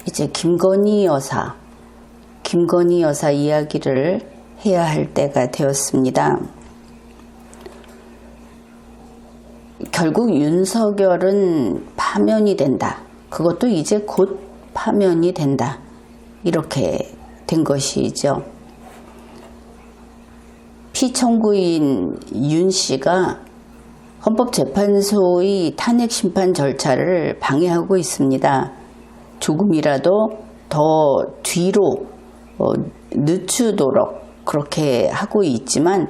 이제 김건희 여사 이야기를 해야 할 때가 되었습니다. 결국 윤석열은 파면이 된다. 그것도 이제 곧 파면이 된다. 이렇게 된 것이죠. 피청구인 윤 씨가 헌법재판소의 탄핵심판 절차를 방해하고 있습니다. 조금이라도 더 뒤로 늦추도록 그렇게 하고 있지만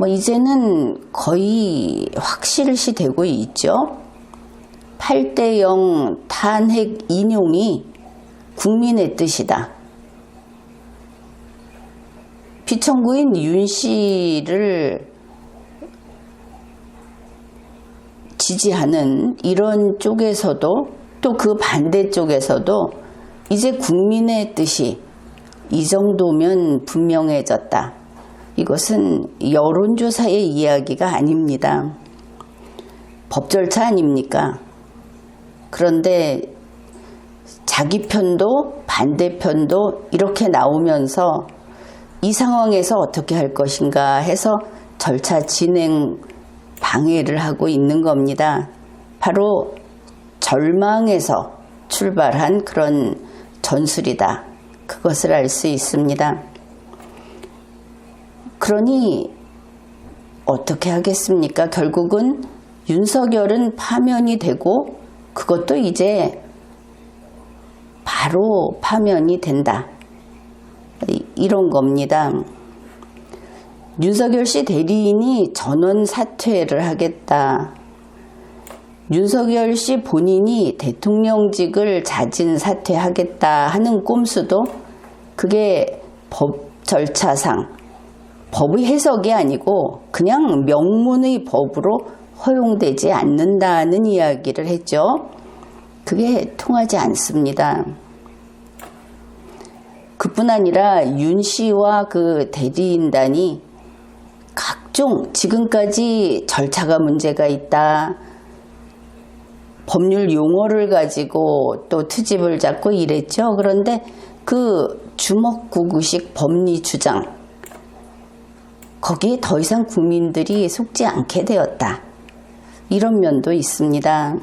이제는 거의 확실시 되고 있죠. 8대0 탄핵 인용이 국민의 뜻이다. 피청구인 윤 씨를 지지하는 이런 쪽에서도 또 그 반대쪽에서도 이제 국민의 뜻이 이 정도면 분명해졌다. 이것은 여론조사의 이야기가 아닙니다. 법 절차 아닙니까? 그런데 자기 편도 반대편도 이렇게 나오면서 이 상황에서 어떻게 할 것인가 해서 절차 진행 방해를 하고 있는 겁니다. 바로 절망에서 출발한 그런 전술이다. 그것을 알 수 있습니다. 그러니 어떻게 하겠습니까? 결국은 윤석열은 파면이 되고 그것도 이제 바로 파면이 된다. 이런 겁니다. 윤석열 씨 대리인이 전원 사퇴를 하겠다. 윤석열 씨 본인이 대통령직을 자진 사퇴하겠다 하는 꼼수도 그게 법 절차상 법의 해석이 아니고 그냥 명문의 법으로 허용되지 않는다는 이야기를 했죠. 그게 통하지 않습니다. 그뿐 아니라 윤 씨와 그 대리인단이 각종 지금까지 절차가 문제가 있다. 법률 용어를 가지고 또 트집을 잡고 이랬죠. 그런데 그 주먹구구식 법리 주장 거기에 더 이상 국민들이 속지 않게 되었다. 이런 면도 있습니다.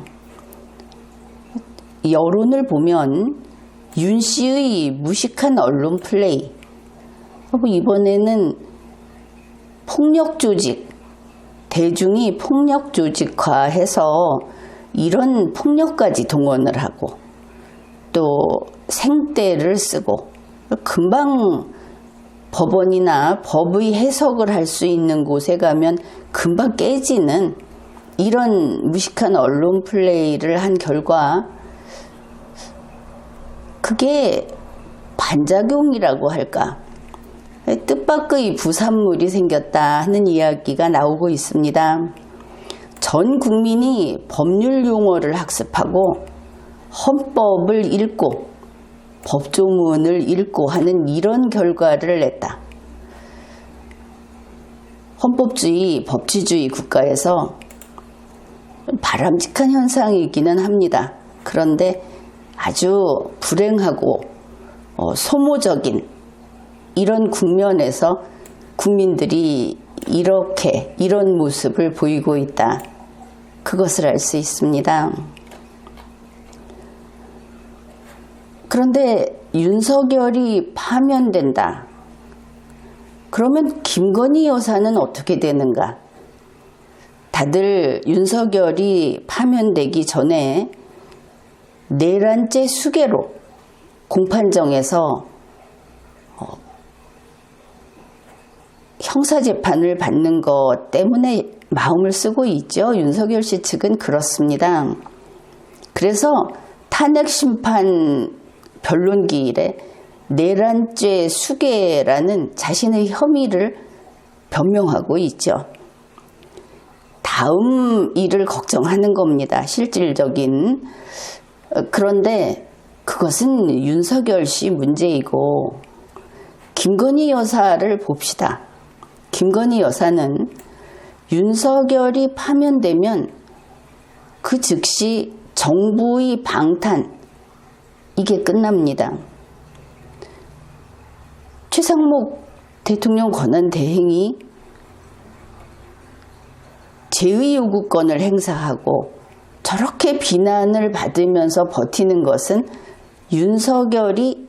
여론을 보면 윤 씨의 무식한 언론 플레이 이번에는 폭력 조직 대중이 폭력 조직화해서 이런 폭력까지 동원을 하고 또 생떼를 쓰고 금방 법원이나 법의 해석을 할 수 있는 곳에 가면 금방 깨지는 이런 무식한 언론 플레이를 한 결과 그게 반작용이라고 할까? 뜻밖의 부산물이 생겼다 하는 이야기가 나오고 있습니다. 전 국민이 법률 용어를 학습하고 헌법을 읽고 법조문을 읽고 하는 이런 결과를 냈다. 헌법주의, 법치주의 국가에서 바람직한 현상이기는 합니다. 그런데 아주 불행하고 소모적인 이런 국면에서 국민들이 이런 모습을 보이고 있다. 그것을 알 수 있습니다. 그런데 윤석열이 파면된다. 그러면 김건희 여사는 어떻게 되는가? 다들 윤석열이 파면되기 전에 내란죄 수개로 공판정에서 형사재판을 받는 것 때문에 마음을 쓰고 있죠. 윤석열 씨 측은 그렇습니다. 그래서 탄핵심판 변론기일에 내란죄 수개라는 자신의 혐의를 변명하고 있죠. 다음 일을 걱정하는 겁니다. 실질적인. 그런데 그것은 윤석열 씨 문제이고 김건희 여사를 봅시다. 김건희 여사는 윤석열이 파면되면 그 즉시 정부의 방탄, 이게 끝납니다. 최상목 대통령 권한대행이 제의 요구권을 행사하고 저렇게 비난을 받으면서 버티는 것은 윤석열이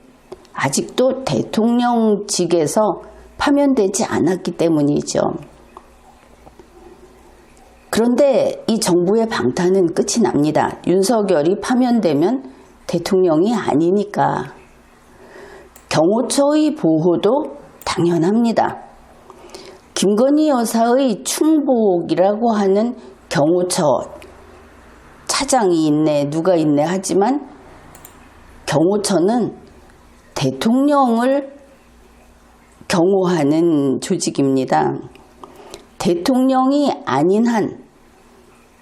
아직도 대통령직에서 파면되지 않았기 때문이죠. 그런데 이 정부의 방탄은 끝이 납니다. 윤석열이 파면되면 대통령이 아니니까. 경호처의 보호도 당연합니다. 김건희 여사의 충복이라고 하는 경호처 차장이 있네, 누가 있네 하지만 경호처는 대통령을 경호하는 조직입니다. 대통령이 아닌 한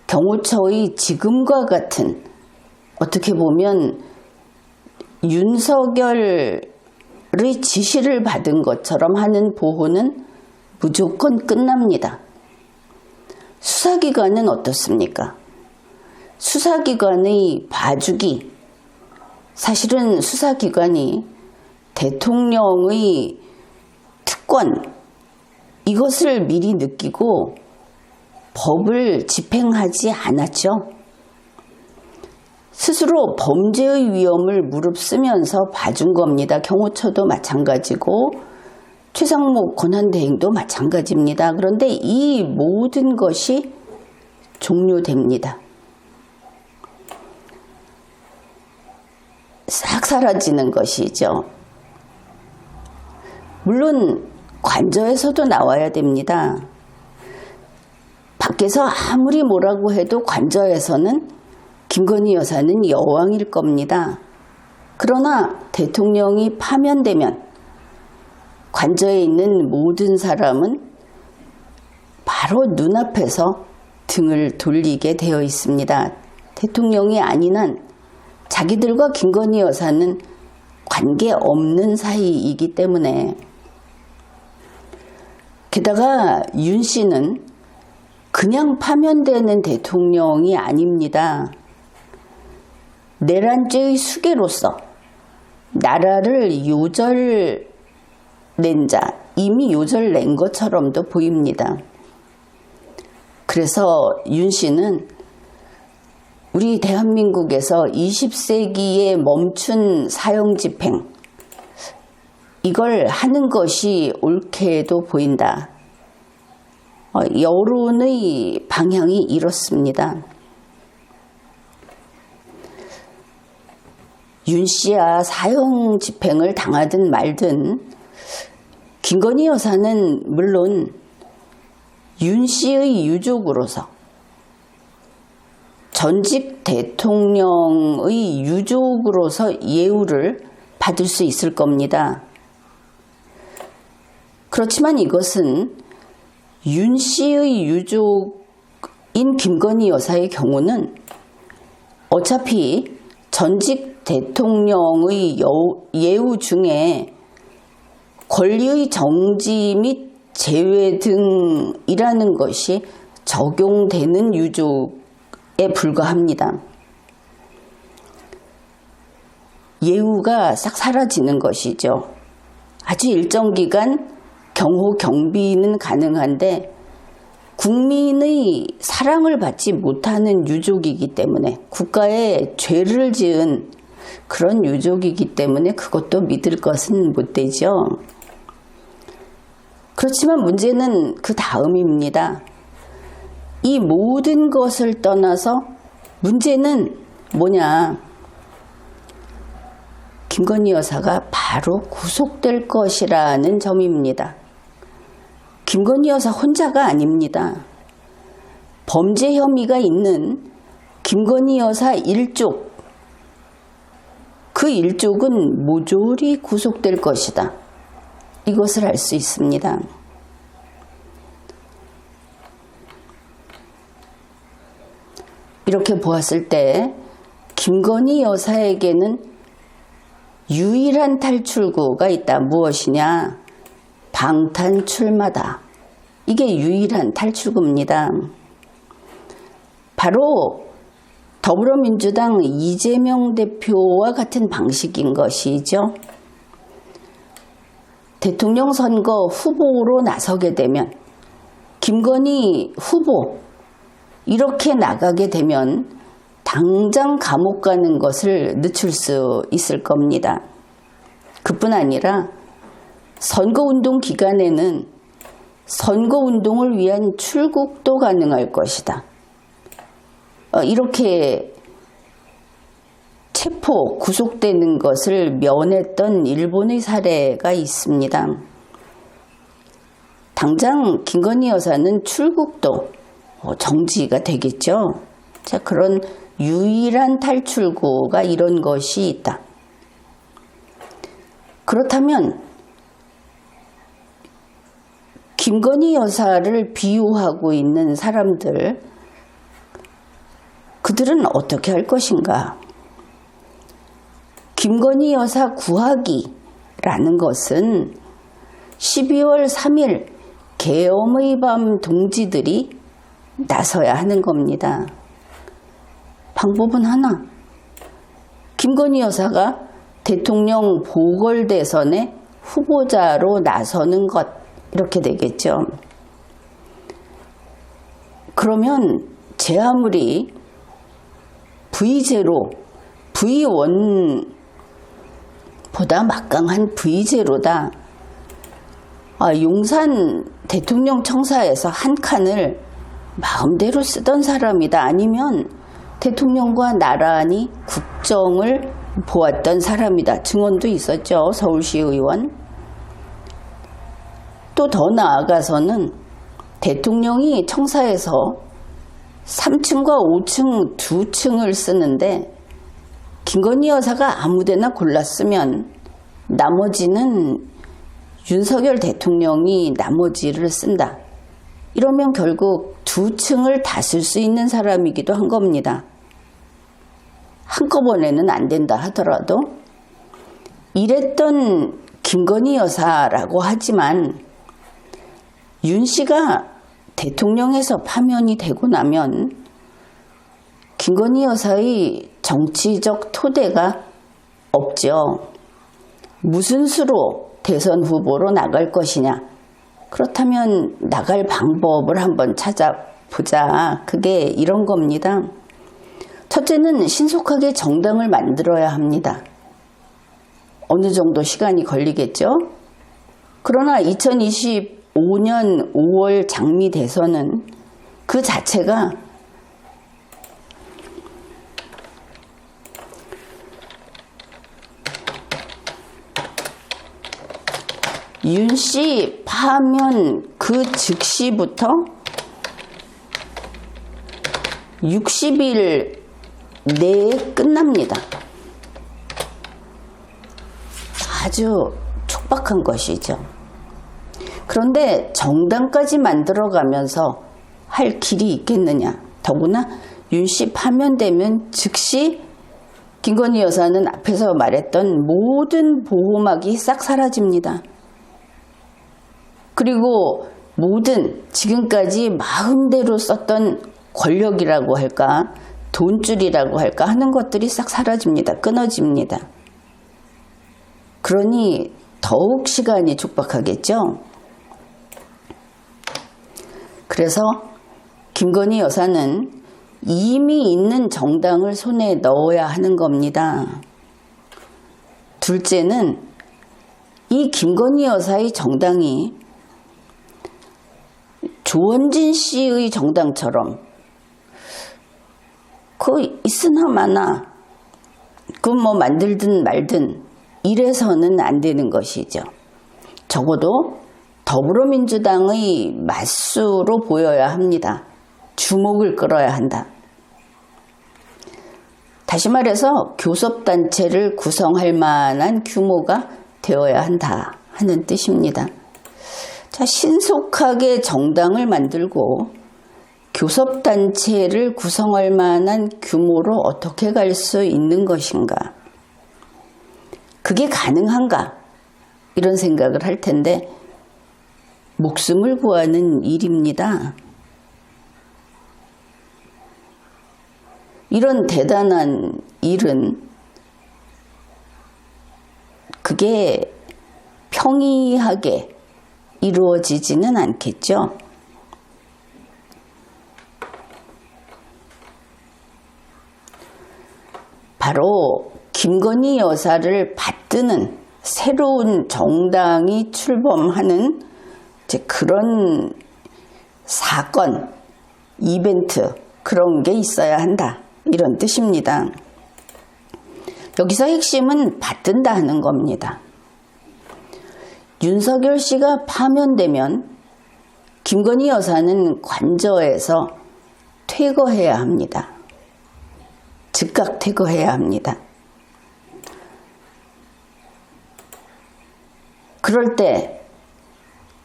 경호처의 지금과 같은, 어떻게 보면 윤석열의 지시를 받은 것처럼 하는 보호는 무조건 끝납니다. 수사기관은 어떻습니까? 수사기관의 봐주기, 사실은 수사기관이 대통령의 특권, 이것을 미리 느끼고 법을 집행하지 않았죠. 스스로 범죄의 위험을 무릅쓰면서 봐준 겁니다. 경호처도 마찬가지고 최상목 권한대행도 마찬가지입니다. 그런데 이 모든 것이 종료됩니다. 싹 사라지는 것이죠. 물론 관저에서도 나와야 됩니다. 밖에서 아무리 뭐라고 해도 관저에서는 김건희 여사는 여왕일 겁니다. 그러나 대통령이 파면되면 관저에 있는 모든 사람은 바로 눈앞에서 등을 돌리게 되어 있습니다. 대통령이 아닌 한 자기들과 김건희 여사는 관계없는 사이이기 때문에. 게다가 윤 씨는 그냥 파면되는 대통령이 아닙니다. 내란죄의 수괴로서 나라를 요절낸 자, 이미 요절낸 것처럼도 보입니다. 그래서 윤 씨는 우리 대한민국에서 20세기에 멈춘 사형집행, 이걸 하는 것이 옳게도 보인다. 여론의 방향이 이렇습니다. 윤 씨야 사형 집행을 당하든 말든 김건희 여사는 물론 윤 씨의 유족으로서, 전직 대통령의 유족으로서 예우를 받을 수 있을 겁니다. 그렇지만 이것은 윤 씨의 유족인 김건희 여사의 경우는 어차피 전직 대통령의 예우 중에 권리의 정지 및 제외 등이라는 것이 적용되는 유족에 불과합니다. 예우가 싹 사라지는 것이죠. 아주 일정 기간 경호 경비는 가능한데 국민의 사랑을 받지 못하는 유족이기 때문에, 국가에 죄를 지은 그런 유족이기 때문에 그것도 믿을 것은 못 되죠. 그렇지만 문제는 그 다음입니다. 이 모든 것을 떠나서 문제는 뭐냐? 김건희 여사가 바로 구속될 것이라는 점입니다. 김건희 여사 혼자가 아닙니다. 범죄 혐의가 있는 김건희 여사 일족, 그 일족은 모조리 구속될 것이다. 이것을 알 수 있습니다. 이렇게 보았을 때 김건희 여사에게는 유일한 탈출구가 있다. 무엇이냐? 방탄 출마다. 이게 유일한 탈출구입니다. 바로 더불어민주당 이재명 대표와 같은 방식인 것이죠. 대통령 선거 후보로 나서게 되면 김건희 후보 이렇게 나가게 되면 당장 감옥 가는 것을 늦출 수 있을 겁니다. 그뿐 아니라 선거운동 기간에는 선거운동을 위한 출국도 가능할 것이다. 이렇게 체포, 구속되는 것을 면했던 일본의 사례가 있습니다. 당장 김건희 여사는 출국도 정지가 되겠죠. 자, 그런 유일한 탈출구가 이런 것이 있다. 그렇다면 김건희 여사를 비유하고 있는 사람들, 그들은 어떻게 할 것인가? 김건희 여사 구하기라는 것은 12월 3일 계엄의 밤 동지들이 나서야 하는 겁니다. 방법은 하나. 김건희 여사가 대통령 보궐대선의 후보자로 나서는 것, 이렇게 되겠죠. 그러면 제 아무리 V0, V1보다 막강한 V0다. 용산 대통령 청사에서 한 칸을 마음대로 쓰던 사람이다. 아니면 대통령과 나란히 국정을 보았던 사람이다. 증언도 있었죠. 서울시 의원. 또 더 나아가서는 대통령이 청사에서 3층과 5층 두 층을 쓰는데 김건희 여사가 아무데나 골랐으면 나머지는 윤석열 대통령이 나머지를 쓴다. 이러면 결국 두 층을 다 쓸 수 있는 사람이기도 한 겁니다. 한꺼번에는 안 된다 하더라도 이랬던 김건희 여사라고 하지만 윤 씨가 대통령에서 파면이 되고 나면 김건희 여사의 정치적 토대가 없죠. 무슨 수로 대선 후보로 나갈 것이냐. 그렇다면 나갈 방법을 한번 찾아보자. 그게 이런 겁니다. 첫째는 신속하게 정당을 만들어야 합니다. 어느 정도 시간이 걸리겠죠. 그러나 2025년 5월 장미 대선은 그 자체가 윤 씨 파면 그 즉시부터 60일 내에 끝납니다. 아주 촉박한 것이죠. 그런데 정당까지 만들어가면서 할 길이 있겠느냐. 더구나 윤 씨 파면되면 즉시 김건희 여사는 앞에서 말했던 모든 보호막이 싹 사라집니다. 그리고 모든 지금까지 마음대로 썼던 권력이라고 할까, 돈줄이라고 할까 하는 것들이 싹 사라집니다. 끊어집니다. 그러니 더욱 시간이 촉박하겠죠. 그래서 김건희 여사는 이미 있는 정당을 손에 넣어야 하는 겁니다. 둘째는 이 김건희 여사의 정당이 조원진 씨의 정당처럼 그 있으나 마나 그 뭐 만들든 말든 이래서는 안 되는 것이죠. 적어도 더불어민주당의 맞수로 보여야 합니다. 주목을 끌어야 한다. 다시 말해서 교섭단체를 구성할 만한 규모가 되어야 한다 하는 뜻입니다. 자, 신속하게 정당을 만들고 교섭단체를 구성할 만한 규모로 어떻게 갈 수 있는 것인가? 그게 가능한가? 이런 생각을 할 텐데 목숨을 구하는 일입니다. 이런 대단한 일은 그게 평이하게 이루어지지는 않겠죠. 바로 김건희 여사를 받드는 새로운 정당이 출범하는 이제 그런 사건, 이벤트 그런 게 있어야 한다. 이런 뜻입니다. 여기서 핵심은 받든다 하는 겁니다. 윤석열 씨가 파면되면 김건희 여사는 관저에서 퇴거해야 합니다. 즉각 퇴거해야 합니다. 그럴 때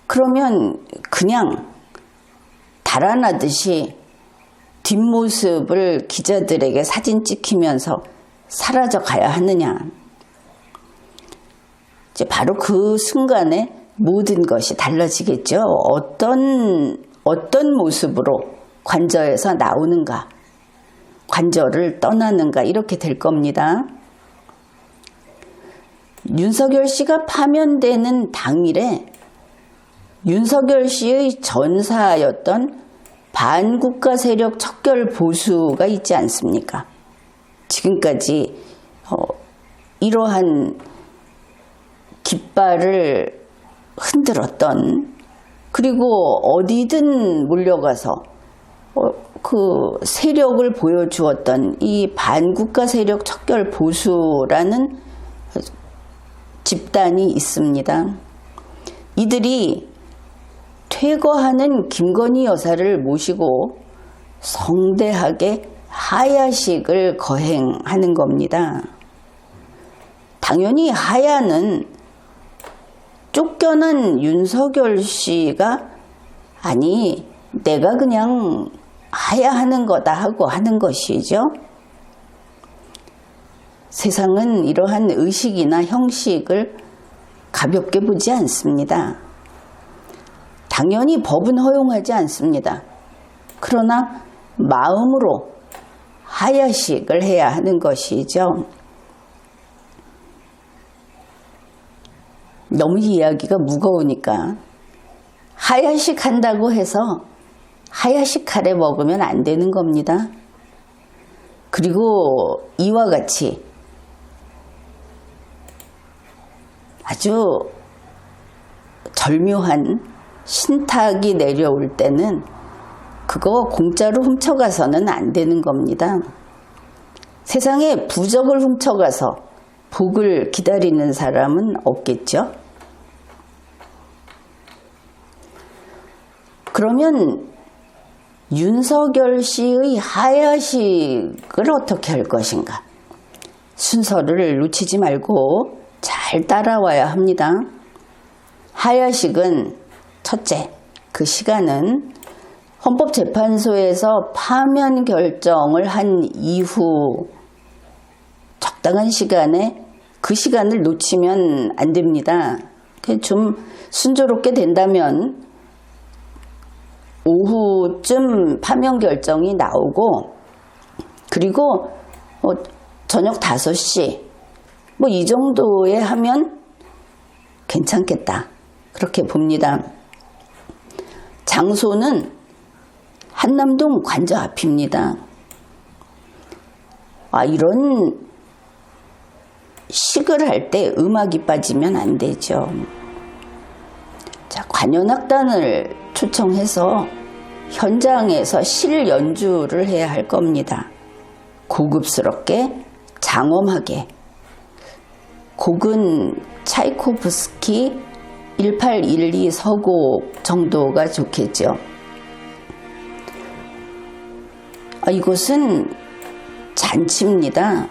그러면 그냥 달아나듯이 뒷모습을 기자들에게 사진 찍히면서 사라져 가야 하느냐. 이제 바로 그 순간에 모든 것이 달라지겠죠. 어떤 모습으로 관저에서 나오는가, 관저를 떠나는가 이렇게 될 겁니다. 윤석열 씨가 파면되는 당일에 윤석열 씨의 전사였던 반국가 세력 척결 보수가 있지 않습니까? 지금까지 이러한 깃발을 흔들었던, 그리고 어디든 몰려가서 그 세력을 보여주었던 이 반국가 세력 척결 보수라는 집단이 있습니다. 이들이 퇴거하는 김건희 여사를 모시고 성대하게 하야식을 거행하는 겁니다. 당연히 하야는 쫓겨난 윤석열 씨가 아니 내가 그냥 하야하는 거다 하고 하는 것이죠. 세상은 이러한 의식이나 형식을 가볍게 보지 않습니다. 당연히 법은 허용하지 않습니다. 그러나 마음으로 하야식을 해야 하는 것이죠. 너무 이야기가 무거우니까 하야식 한다고 해서 하야식 카레 먹으면 안 되는 겁니다. 그리고 이와 같이 아주 절묘한 신탁이 내려올 때는 그거 공짜로 훔쳐가서는 안 되는 겁니다. 세상에 부적을 훔쳐가서 복을 기다리는 사람은 없겠죠. 그러면 윤석열 씨의 하야식을 어떻게 할 것인가? 순서를 놓치지 말고 잘 따라와야 합니다. 하야식은 첫째, 그 시간은 헌법재판소에서 파면 결정을 한 이후 적당한 시간에 그 시간을 놓치면 안 됩니다. 좀 순조롭게 된다면 오후쯤 파면 결정이 나오고, 그리고 저녁 5시 이 정도에 하면 괜찮겠다 그렇게 봅니다. 장소는 한남동 관저 앞입니다. 이런 식을 할 때 음악이 빠지면 안 되죠. 자, 관현악단을 초청해서 현장에서 실 연주를 해야 할 겁니다. 고급스럽게 장엄하게. 곡은 차이코프스키 1812 서곡 정도가 좋겠죠. 이곳은 잔치입니다.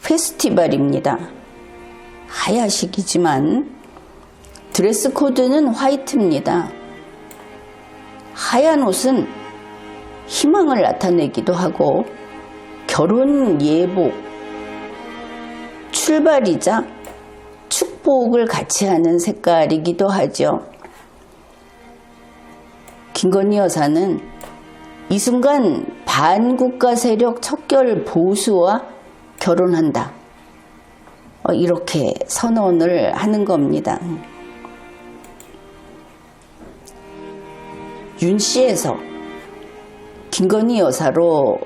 페스티벌입니다. 하야식이지만 드레스 코드는 화이트입니다. 하얀 옷은 희망을 나타내기도 하고 결혼 예복, 출발이자 축복을 같이 하는 색깔이기도 하죠. 김건희 여사는 이 순간 반국가 세력 척결 보수와 결혼한다. 이렇게 선언을 하는 겁니다. 윤씨에서 김건희 여사로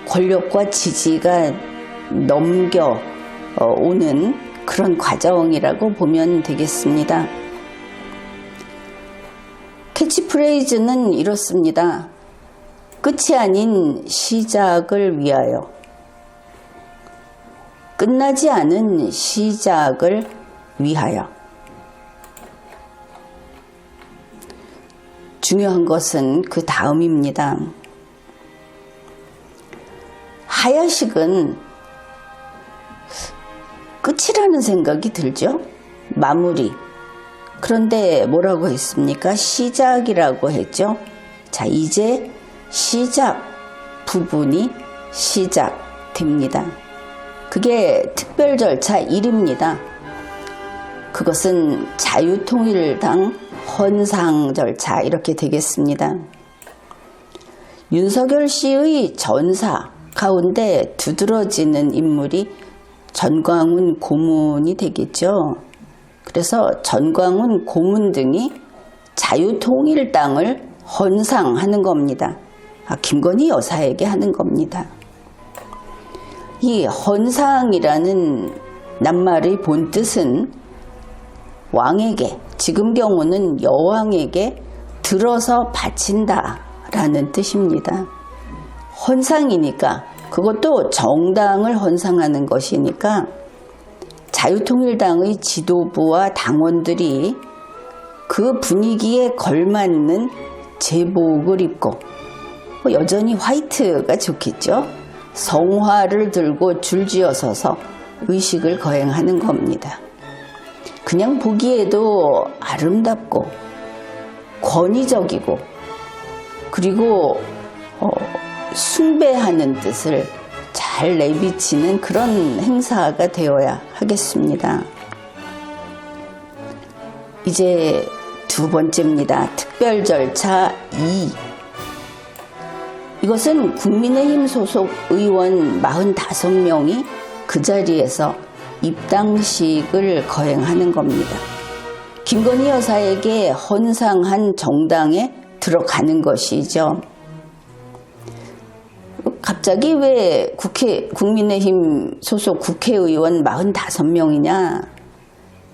권력과 지지가 넘겨오는 그런 과정이라고 보면 되겠습니다. 캐치프레이즈는 이렇습니다. 끝이 아닌 시작을 위하여. 끝나지 않은 시작을 위하여. 중요한 것은 그 다음입니다. 하야식은 끝이라는 생각이 들죠? 마무리. 그런데 뭐라고 했습니까? 시작이라고 했죠? 자, 이제 시작 부분이 시작됩니다. 그게 특별 절차 1입니다. 그것은 자유통일당 헌상 절차 이렇게 되겠습니다. 윤석열 씨의 전사 가운데 두드러지는 인물이 전광훈 고문이 되겠죠. 그래서 전광훈 고문 등이 자유통일당을 헌상하는 겁니다. 김건희 여사에게 하는 겁니다. 이 헌상이라는 낱말의 본뜻은 왕에게, 지금 경우는 여왕에게 들어서 바친다 라는 뜻입니다. 헌상이니까, 그것도 정당을 헌상하는 것이니까 자유통일당의 지도부와 당원들이 그 분위기에 걸맞는 제복을 입고, 여전히 화이트가 좋겠죠. 성화를 들고 줄지어 서서 의식을 거행하는 겁니다. 그냥 보기에도 아름답고 권위적이고 그리고 숭배하는 뜻을 잘 내비치는 그런 행사가 되어야 하겠습니다. 이제 두 번째입니다. 특별 절차 2. 이것은 국민의힘 소속 의원 45명이 그 자리에서 입당식을 거행하는 겁니다. 김건희 여사에게 헌상한 정당에 들어가는 것이죠. 갑자기 왜 국민의힘 소속 국회의원 45명이냐?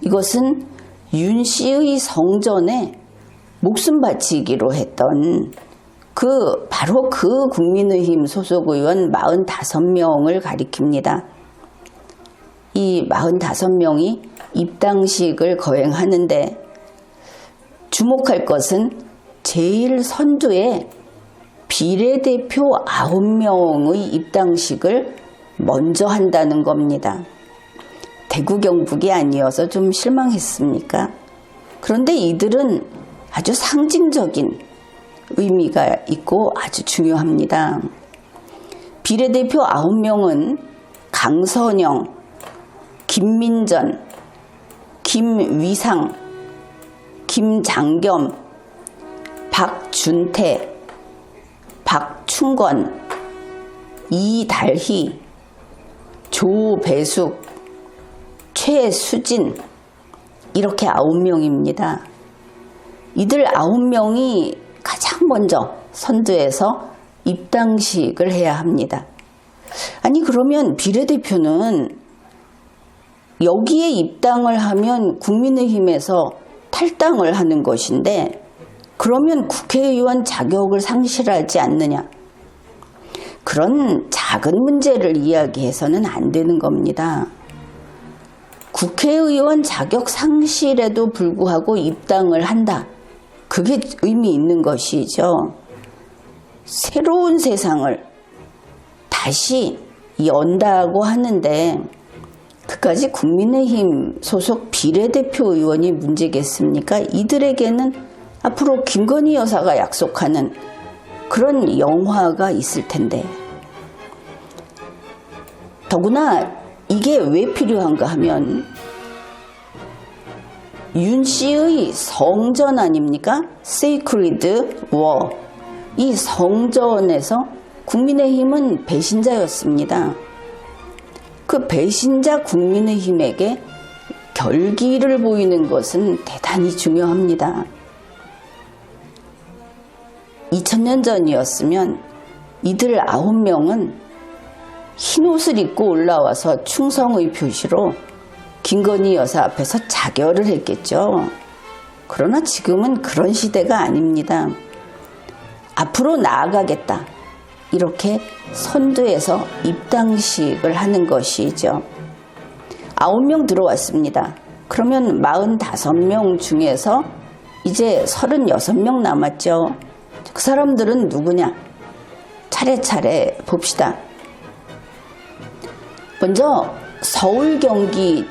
이것은 윤 씨의 성전에 목숨 바치기로 했던 바로 그 국민의힘 소속 의원 45명을 가리킵니다. 이 45명이 입당식을 거행하는데 주목할 것은 제일 선두에 비례대표 9명의 입당식을 먼저 한다는 겁니다. 대구 경북이 아니어서 좀 실망했습니까? 그런데 이들은 아주 상징적인 의미가 있고 아주 중요합니다. 비례대표 9명은 강선영, 김민전, 김위상, 김장겸, 박준태, 박충건, 이달희, 조배숙, 최수진 이렇게 9명입니다. 이들 9명이 가장 먼저 선두에서 입당식을 해야 합니다. 아니 그러면 비례대표는 여기에 입당을 하면 국민의힘에서 탈당을 하는 것인데 그러면 국회의원 자격을 상실하지 않느냐. 그런 작은 문제를 이야기해서는 안 되는 겁니다. 국회의원 자격 상실에도 불구하고 입당을 한다. 그게 의미 있는 것이죠. 새로운 세상을 다시 연다고 하는데 그까지 국민의힘 소속 비례대표 의원이 문제겠습니까? 이들에게는 앞으로 김건희 여사가 약속하는 그런 영화가 있을 텐데 더구나 이게 왜 필요한가 하면 윤 씨의 성전 아닙니까? Sacred War. 이 성전에서 국민의힘은 배신자였습니다. 그 배신자 국민의힘에게 결기를 보이는 것은 대단히 중요합니다. 2000년 전이었으면 이들 9명은 흰옷을 입고 올라와서 충성의 표시로 김건희 여사 앞에서 자결을 했겠죠. 그러나 지금은 그런 시대가 아닙니다. 앞으로 나아가겠다. 이렇게 선두에서 입당식을 하는 것이죠. 9명 들어왔습니다. 그러면 45명 중에서 이제 36명 남았죠. 그 사람들은 누구냐? 차례차례 봅시다. 먼저 서울 경기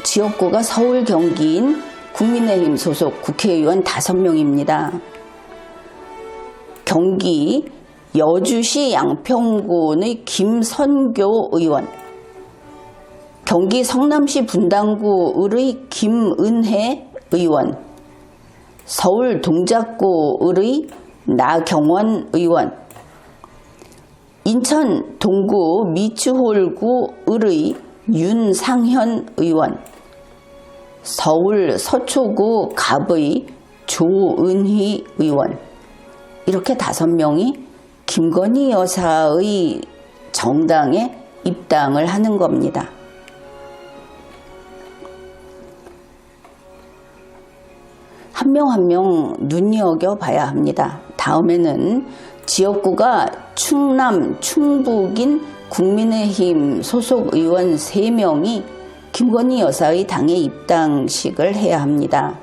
지역구가 서울 경기인 국민의힘 소속 국회의원 5명입니다. 경기 여주시 양평군의 김선교 의원, 경기 성남시 분당구의 김은혜 의원, 서울 동작구의 나경원 의원, 인천 동구 미추홀구의 윤상현 의원, 서울 서초구 갑의 조은희 의원, 이렇게 5명이 김건희 여사의 정당에 입당을 하는 겁니다. 한 명 한 명 눈여겨봐야 합니다. 다음에는 지역구가 충남, 충북인 국민의힘 소속 의원 3명이 김건희 여사의 당에 입당식을 해야 합니다.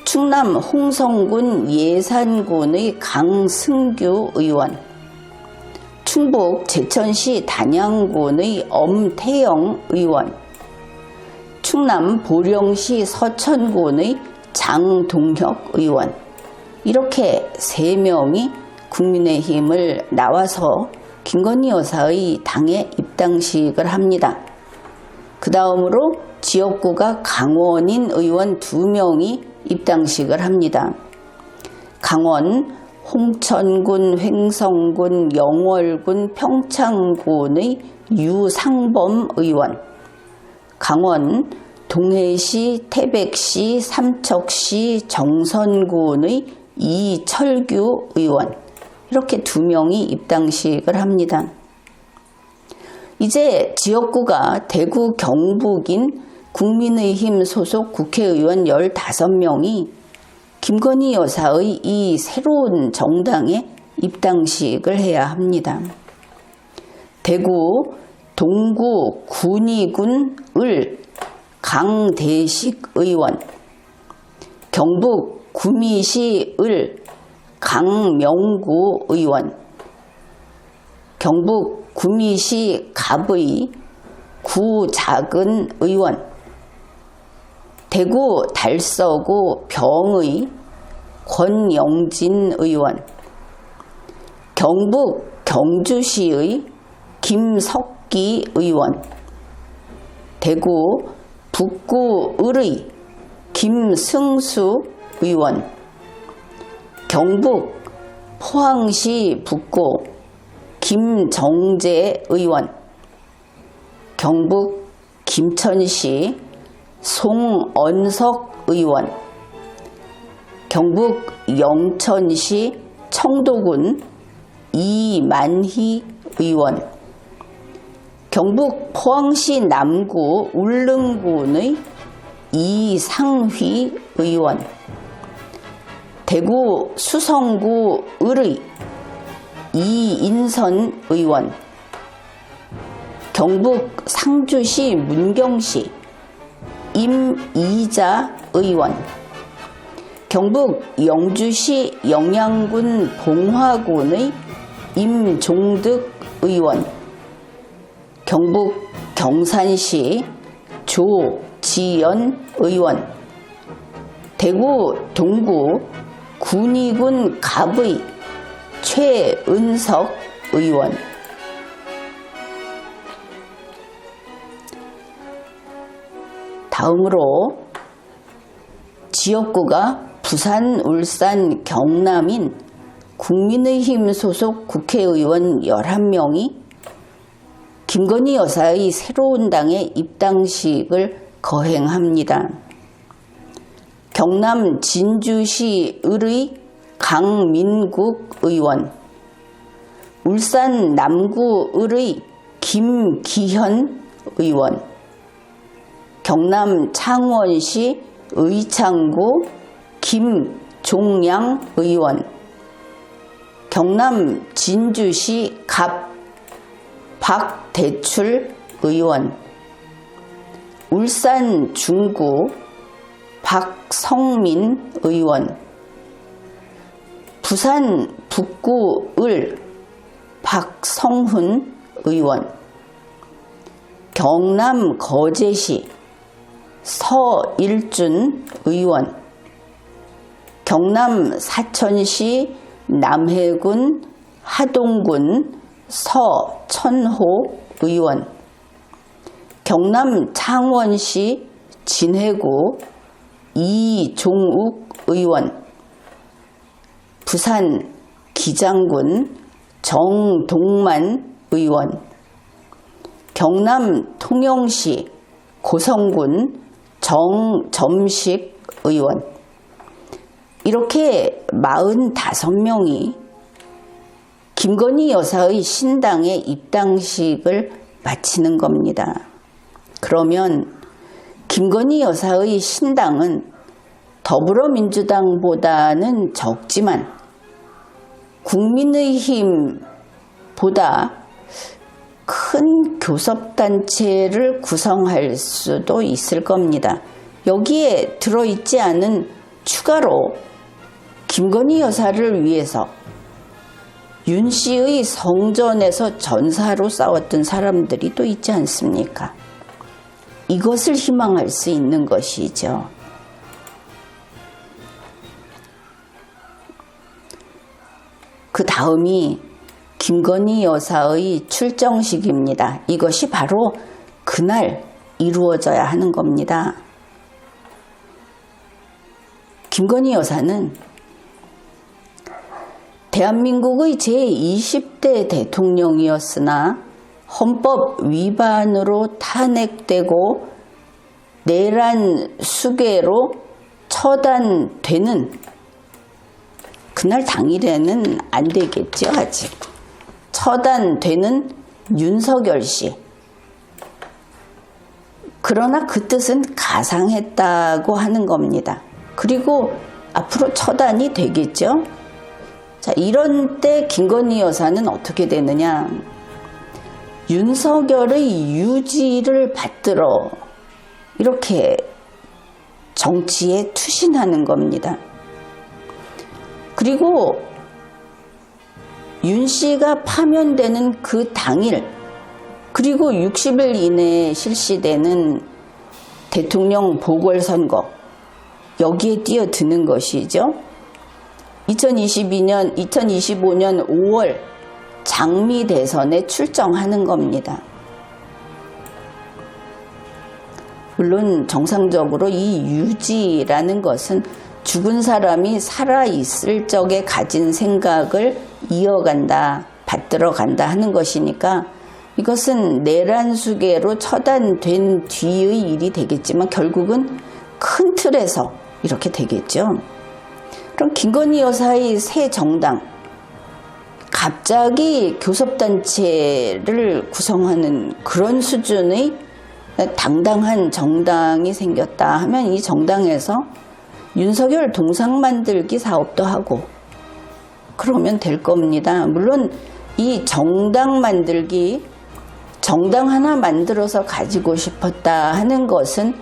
충남 홍성군 예산군의 강승규 의원, 충북 제천시 단양군의 엄태영 의원, 충남 보령시 서천군의 장동혁 의원, 이렇게 3명이 국민의힘을 나와서 김건희 여사의 당에 입당식을 합니다. 그 다음으로 지역구가 강원인 의원 2명이 입당식을 합니다. 강원 홍천군, 횡성군, 영월군, 평창군의 유상범 의원, 강원 동해시, 태백시, 삼척시, 정선군의 이철규 의원, 이렇게 2명이 입당식을 합니다. 이제 지역구가 대구 경북인 국민의힘 소속 국회의원 15명이 김건희 여사의 이 새로운 정당에 입당식을 해야 합니다. 대구 동구 군위군을 강대식 의원, 경북 구미시을 강명구 의원, 경북 구미시 갑의 구작은 의원, 대구 달서구 병의 권영진 의원, 경북 경주시의 김석기 의원, 대구 북구을의 김승수 의원, 경북 포항시 북구 김정재 의원, 경북 김천시 송언석 의원, 경북 영천시 청도군 이만희 의원, 경북 포항시 남구 울릉군의 이상휘 의원, 대구 수성구 을의 이인선 의원, 경북 상주시 문경시 임이자 의원, 경북 영주시 영양군 봉화군의 임종득 의원, 경북 경산시 조지연 의원, 대구 동구 군위군 갑의 최은석 의원, 다음으로 지역구가 부산, 울산, 경남인 국민의힘 소속 국회의원 11명이 김건희 여사의 새로운 당의 입당식을 거행합니다. 경남 진주시의 강민국 의원, 울산 남구의 김기현 의원, 경남 창원시 의창구 김종양 의원, 경남 진주시 갑 박대출 의원, 울산 중구 박성민 의원, 부산 북구을 박성훈 의원, 경남 거제시 서일준 의원, 경남 사천시 남해군 하동군 서천호 의원, 경남 창원시 진해구 이종욱 의원, 부산 기장군 정동만 의원, 경남 통영시 고성군 정점식 의원, 이렇게 45명이 김건희 여사의 신당의 입당식을 마치는 겁니다. 그러면 김건희 여사의 신당은 더불어민주당보다는 적지만 국민의힘보다 큰 교섭단체를 구성할 수도 있을 겁니다. 여기에 들어있지 않은 추가로 김건희 여사를 위해서 윤 씨의 성전에서 전사로 싸웠던 사람들이 또 있지 않습니까? 이것을 희망할 수 있는 것이죠. 그 다음이 김건희 여사의 출정식입니다. 이것이 바로 그날 이루어져야 하는 겁니다. 김건희 여사는 대한민국의 제20대 대통령이었으나 헌법 위반으로 탄핵되고 내란 수괴로 처단되는 그날 당일에는 안 되겠죠, 아직. 처단되는 윤석열 씨. 그러나 그 뜻은 가상했다고 하는 겁니다. 그리고 앞으로 처단이 되겠죠. 자, 이런 때 김건희 여사는 어떻게 되느냐. 윤석열의 유지를 받들어 이렇게 정치에 투신하는 겁니다. 그리고 윤 씨가 파면되는 그 당일, 그리고 60일 이내에 실시되는 대통령 보궐선거, 여기에 뛰어드는 것이죠. 2025년 5월 장미 대선에 출정하는 겁니다. 물론 정상적으로 이 유지라는 것은 죽은 사람이 살아있을 적에 가진 생각을 이어간다, 받들어 간다 하는 것이니까 이것은 내란 수괴로 처단된 뒤의 일이 되겠지만 결국은 큰 틀에서 이렇게 되겠죠. 그럼 김건희 여사의 새 정당, 갑자기 교섭단체를 구성하는 그런 수준의 당당한 정당이 생겼다 하면 이 정당에서 윤석열 동상 만들기 사업도 하고 그러면 될 겁니다. 물론 이 정당 만들기, 정당 하나 만들어서 가지고 싶었다 하는 것은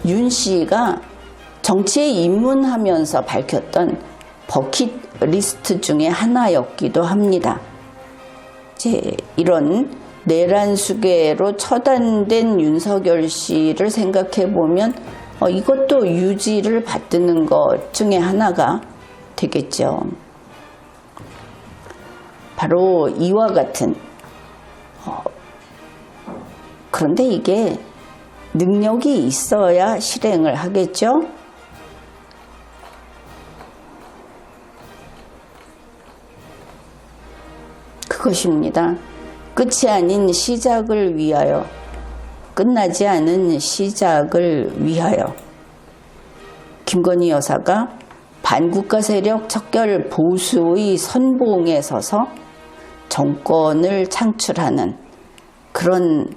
윤 씨가 정치에 입문하면서 밝혔던 버킷리스트 중에 하나였기도 합니다. 이제 이런 내란 수괴로 처단된 윤석열 씨를 생각해 보면 이것도 유지를 받드는 것 중에 하나가 되겠죠. 바로 이와 같은 그런데 이게 능력이 있어야 실행을 하겠죠. 그것입니다. 끝이 아닌 시작을 위하여, 끝나지 않은 시작을 위하여 김건희 여사가 반국가 세력 척결 보수의 선봉에 서서 정권을 창출하는 그런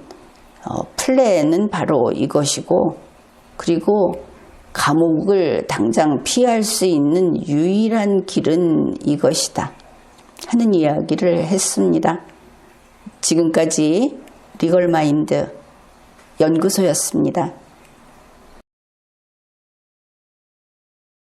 플랜은 바로 이것이고, 그리고 감옥을 당장 피할 수 있는 유일한 길은 이것이다 하는 이야기를 했습니다. 지금까지 리걸마인드 연구소였습니다.